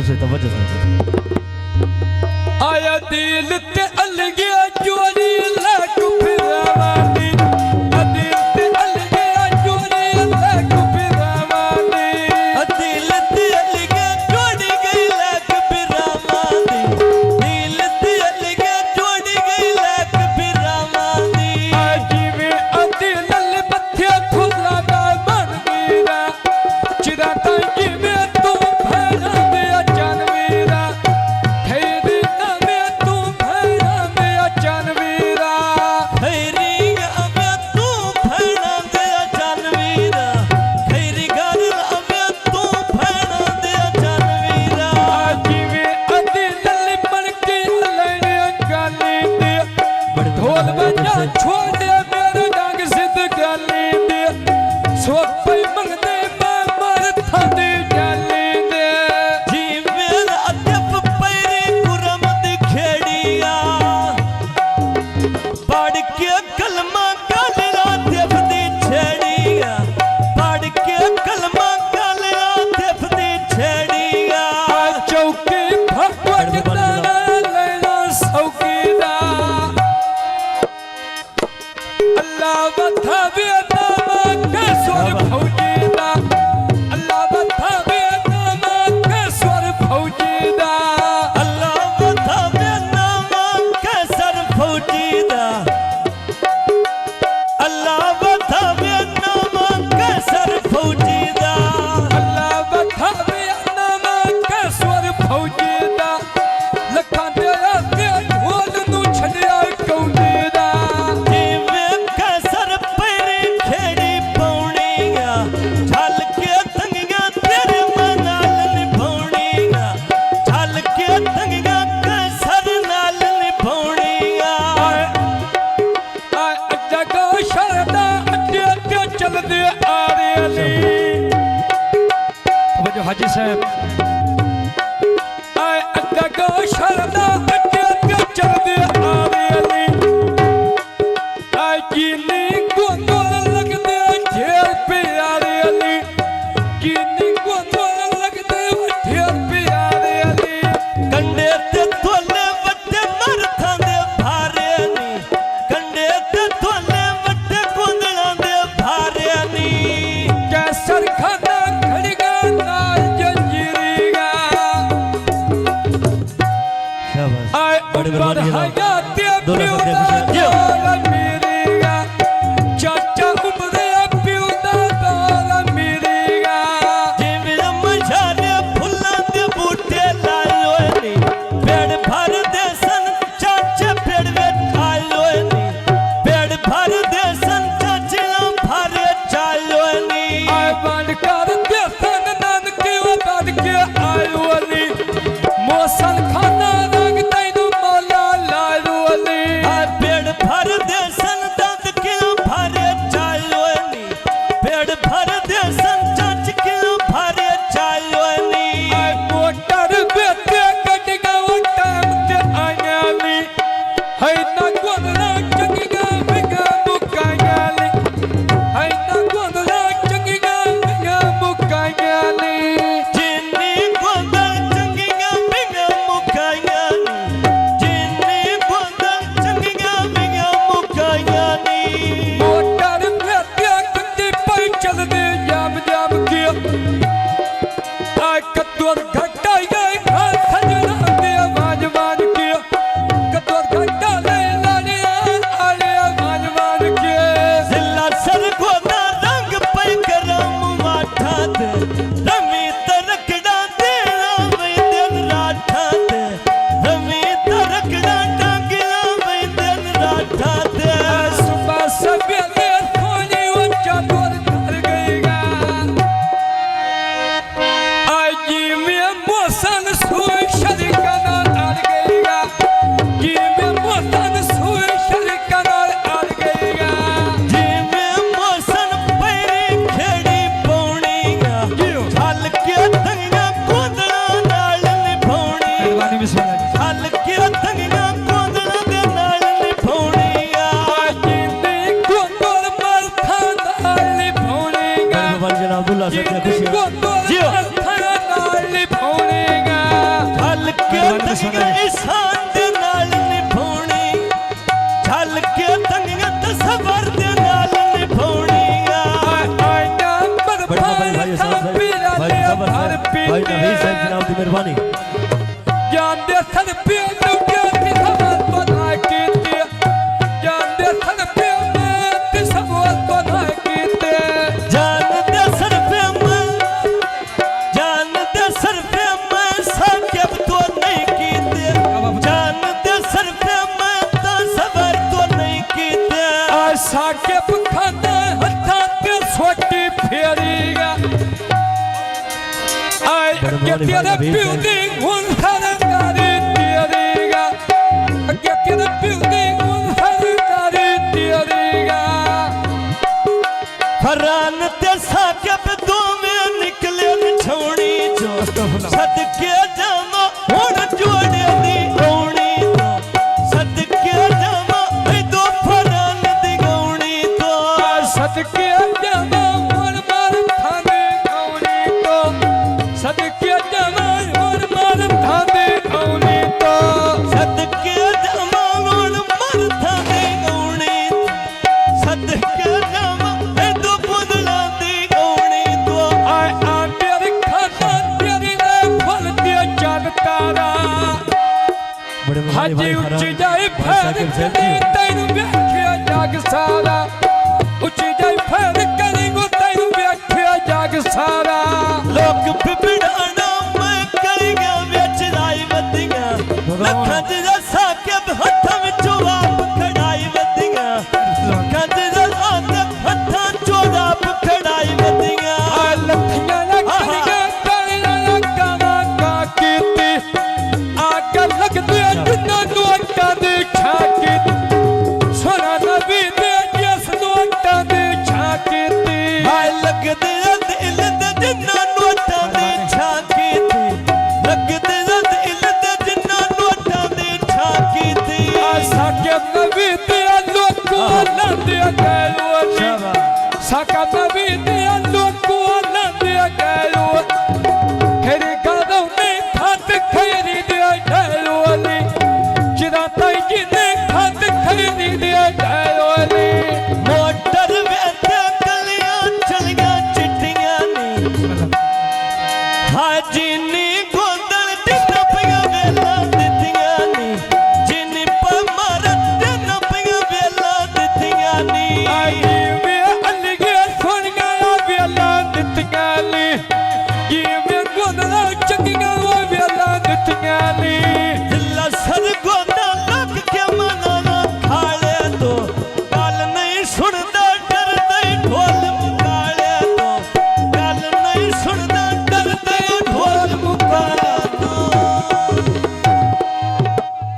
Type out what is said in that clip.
से तवज्जो से आया दिल ते अलगे चोरी लाख फिरावानी दिल ते अलगे चोरी लाख फिरावानी दिल ते अलगे जोड़ी गई लाख फिरावानी दिल ते अलगे जोड़ी गई लाख फिरावानी जिवे दिल ले बथे खुला दा बन गईरा चिरा ताई जिवे तू भैरा दे जानवीरा खैरी में तू भैरा दे जानवीरा खैरी अबे तू भैरा दे जानवीरा खैरी घर अबे तू भैरा दे जानवीरा जिवे दिल ले बन के लेने गाली दे ढोल बजा छोड़े मेरे डांग सिद्ध गाली दे सोपे मंगदे मैं मर थांदे गाली दे जीवे अदब पैरी कुरम दी खेड़िया पढ़ के कलमा गालिया देव दी छेड़िया पढ़ के कलमा गालिया देव दी छेड़िया चौकी भगवत तारा लेना सौकीदा अल्लाह बथा बेनामा के स्वर फौजीदा अल्लाह बथा बेनामा के स्वर फौजीदा अल्लाह बता बेनामा कैसर फौजीदा अल्लाह बता बेनामा कैसर फौजीदा अल्लाह बथा बेनामा के स्वर फौजीदा लखां तेरा ते ढोल नू छड़िया कौंदीदा जीवे कैसर पैरी खेड़ी पौड़िया झल के तंगिया तेरे मनाल निभौड़िया झल के तंगिया कैसर नाल निभौड़िया जगो शरदा अड्डे अड्डे चलदे आ रहे तवज्जो हाजी साहब जगो शरदा अड्डे अड्डे चलदे आ रहे कीनी गोंदोल लगदे ढेर प्यारे अली कीनी गोंदोल लगदे ढेर प्यारे अली कंडे ते थोले वड्डे मरथां दे भारे नी कंडे ते थोले वड्डे कुंदलां दे भारे नी कैसर खाना खड़ीगा नाल जंजीरीगा शाबाश आए बड़ी मेहरबानी है हयात दो लाख रुपया खुशी है। मेरीगा चाचा उम्र प्यूदा दाला मेरीगा जिਵੇਂ ਮਝਾਰੇ ਫੁੱਲਾਂ ਦੇ ਬੂਟੇ ਲਾਏ ਹੋਏ ਨੀ ਪੇੜ ਭਰਦੇ ਸਨ ਚਾਚੇ ਪੇੜ ਵਿੱਚ ਆਏ ਹੋਏ ਨੀ ਪੇੜ ਭਰਦੇ ਸਨ ਚਾਚਿਆਂ ਭਰੇ ਚਾਏ ਹੋਏ ਨੀ आए बंद कर दे सन नानके वो बंद के आयो अली मौसल खाना रंग तैनू मौला लायो अली ਆ ਪੇੜ ਭਰਦੇ ਸਨ ਦੰਦ ਕਿਉਂ ਭਰੇ ਚਾਏ ਹੋਏ ਨੀ ਪੇੜ ਭਰਦੇ ਸਨ ਚਾਚਿਆਂ ਭਰੇ ਚਾਏ ਹੋਏ ਨੀ आए मोटर बेटे कटिगा वो टाइम ते आया अली है ना गोदरा चंगिगा बिगा मुकाया अली है ना गोदरा चंगिगा बिगा मुकाया अली ਜਿੰਨੀ ਗੋਂਦਲ ਚੰਗੀਆਂ ਬਿੰਗਾਂ ਮੁਕਾਈਆਂ ਨੀ ਜਿੰਨੀ ਗੋਂਦਲ ਚੰਗੀਆਂ ਬਿੰਗਾਂ ਮੁਕਾਈਆਂ ਨੀ मोटर बेटे कट्टी पर चल दे जाम जाम के आए कतोर घटा गए घर सजना दे आवाज बाज के कतोर घटा ले लाले आले आवाज बाज के ਜ਼ਿਲਾ ਸਰ ਗੋਦਾ ਰੰਗ ਪੈ ਕਰਮ ਮਾਠਾ ਤੇ ਰਮੀ ਤਰਕੜਾ ਦੇਣਾ ਮੈਂ ਦਿਨ ਰਾਠਾ ਤੇ ਰਮੀ ਤਰਕੜਾ ਟਾਂਗਿਆ ਮੈਂ ਦਿਨ ਰਾਠਾ ਤੇ सुबह सवेरे सोनी ऊंचा दूर धर गईगा आज में मौसम सुई शरीका नाल आड़ गईगा कि में मौसम सुई शरीका नाल आड़ गईगा ਜਿਵੇਂ ਮੌਸਮ ਪੈਰੀ ਖੇੜੀ ਪੌਣੀਆਂ ਛਲ ਕੇ ਤੰਗੀਆਂ ਕੋਦਲਾਂ ਨਾਲ ਨਿਭਾਉਣੀਆਂ मेहरबानी बिस्मिल्लाह ਛਲ ਕੇ ਤੰਗੀਆਂ ਕੋਦਲਾਂ ਦੇ ਨਾਲ ਨਿਭਾਉਣੀਆਂ जिंदी गोंदोल मरथा नाल भौनेगा बड़ी मेहरबानी जनाब अब्दुल्ला साहब की खुशी है गोंदोल जियो मरथा नाल भौनेगा ਹਲ ਕੇ ਤੰਗੀਆਂ ਤਸਵਰ ਦੇ ਨਾਲ ਨਿਭਾਉਣੀਆਂ बड़े भाई भाई साहब भाई सबर भाई नवीद साहब जनाब की मेहरबानी ਜਾਂਦੇ ਸਨ ਪਿਓ ਨੂੰ ਗਿਆਤੀ ਸਵਾਲ ਬਣਾ ਕੀਤੇ ਜਾਂਦੇ ਸਨ ਪਿਓ ਨੇ ਤੇ ਸਵਾਲ ਬਣਾ ਕੀਤੇ ਜਾਣਦੇ ਸਰਫੇ ਮੈਂ ਸਾਕਿਬ ਤੋਂ ਨਹੀਂ ਕੀਤੇ ਜਾਣਦੇ ਸਰਫੇ ਮੈਂ ਤਾਂ ਸਬਰ ਤੋਂ ਨਹੀਂ ਕੀਤੇ ਆ ਸਾਕੇ ਪਖਾਨਾ ਹੱਥਾਂ ਤੇ ਸੋਟੀ ਫੇਰੀਗਾ ਆਏ ਤੇਰੇ ਪਿਓ ਦੀ ਹੁਣ ਸਰਕਾਰੀ ਤੇਰੀਗਾ ਅੱਗੇ ਤੇਰੇ ਪਿਓ ਦੀ ਹੁਣ ਸਰਕਾਰੀ ਤੇਰੀਗਾ ਹਰਾਨ ਤੇ ਸਾਕਿਬ ਦੋਵੇਂ ਨਿਕਲੇ ਨਿਛਾਉਣੀ ਚੋਂ ਸਦਕੇ ਜਾਵਾਂ ਹੁਣ ਜੋੜੇ ਦੀ ਆਉਣੀ ਤੋਂ ਸਦਕੇ ਜਾਵਾਂ ਇਹ ਦੋ ਫਰਾਨ ਦੀ ਗਾਉਣੀ ਤੋਂ ਸਦਕੇ ਜਾਵਾਂ ਹੁਣ ਮਾਰ ਖਾਨੇ ਗਾਉਣੀ ਤੋਂ ਸਦਕੇ ਜਾਵਾਂ ਹੁਣ ਮਾਰ ਖਾਨੇ ਗਾਉਣੀ ਤੋਂ ਸਦਕੇ ਜਾਵਾਂ ਹੁਣ ਮਰਥਾ ਦੀ ਗਾਉਣੀ ਸਦਕੇ ਜਾਵਾਂ ਇਹ ਦੋ ਬੁੱਧਲਾਂ ਦੀ ਗਾਉਣੀ ਤੋਂ ਆਏ ਆ ਤੇਰੀ ਖਾਨਾ ਤੇਰੀ ਨੇ ਫਲ ਤੇ ਜਨ ਤਾਰਾ बड़े भाई ਹਾਜੀ भाई ਉੱਚੀ हराम ਜਾਈ भाई ਫੇਰ साकिब साहब ਕਰੀ जी ਤੈਨੂੰ ਵੇਖਿਆ ਜਗ ਸਾਰਾ ਉੱਚੀ ਜਾਈ ਫੇਰ ਕਰੀ ਤੈਨੂੰ ਵੇਖਿਆ ਜਗ ਸਾਰਾ ਲੋਕ ਬਿਬੜਾਣਾ ਮੈਂ ਕਰੀ ਗਿਆ ਵਿੱਚ ਰਾਈ ਵੱਧੀਆਂ ਲੱਖਾਂ ਦੀ ਸਾਕਿਬ ਹੱਥਾਂ ਵਿੱਚੋਂ ਆਪ ਖੜਾਈ ਵੱਧੀਆਂ ਲੱਖਾਂ ਦੀ ਹੱਥਾਂ ਚੋਂ ਆਪ ਖੜਾਈ ਵੱਧੀਆਂ ਆ ਲੱਖੀਆਂ ਲੱਖੀਆਂ ਕਾਲੀਆਂ ਕਾਵਾਂ ਕਾ ਕੀਤੀ ਅੱਗ ਲੱਗਦੀ ਜਿੰਨਾਂ ਨੂੰ ਅੱਟਾਂ ਦੀ ਛਾ ਕੀਤੀ ਸੋਨਾ ਨਬੀ ਦੇ ਜਿਸ ਨੂੰ ਅੱਟਾਂ ਦੀ ਛਾ ਕੀਤੀ ਹਾਏ ਲੱਗਦੇ ਆ ਦਿਲ ਦੇ ਜਿੰਨਾਂ ਨੂੰ ਅੱਟਾਂ ਦੀ ਛਾਂ ਕੀਤੀ ਲੱਗਦੇ ਆ ਦਿਲ ਦੇ ਜਿੰਨਾਂ ਨੂੰ ਅੱਟਾਂ ਦੀ ਛਾਂ ਕੀਤੀ ਆ ਸਾਕਿਬ ਨਬੀ ਦੇ ਲੋਕੋ ਲੰਦੇ ਗੈਲੋ ਜੀ ਸਾਕਿਬ ਨਬੀ ਦੇ ਲੋਕੋ ਲੰਦੇ ਗੈਲੋ ਖੇਰੀ ਗਾਦੋਂ ਨੇ ਖਤ ਖੇਰੀ ਦੇ ਗੈਲੋ ਲੀ ਜਿਦਾ ਤਾਈ ਜੀ ਨੇ ਖਤ ਖੇਰੀ ਦੇ ਗੈਲੋ ਲੀ ਮੋਟਰ ਵੇਖੇ ਗਲੀਆਂ ਚਲੀਆਂ ਚਿੱਟੀਆਂ ਨੀ ਹਾਜੀ ਨੀ ਗੋਦਲ ਟਿੱਟਾ ਪਈਆਂ ਵੇਲਾਂ ਦਿੱਤੀਆਂ ਨੀ ਜਿੰਨੀ ਪਮਾਰਤ ਨਾ ਪਈਆਂ ਵੇਲਾਂ ਦਿੱਤੀਆਂ ਨੀ ਆਈ ਵੇ ਅਲੀਏ ਸੋਹਣੀਆਂ ਵੇਲਾਂ ਦਿੱਤੀਆਂ ਲੀ ਜਿਵੇਂ ਗੁੰਦਲਾ ਚੰਗੀਆਂ ਵੇਲਾਂ ਦਿੱਤੀਆਂ ਲੀ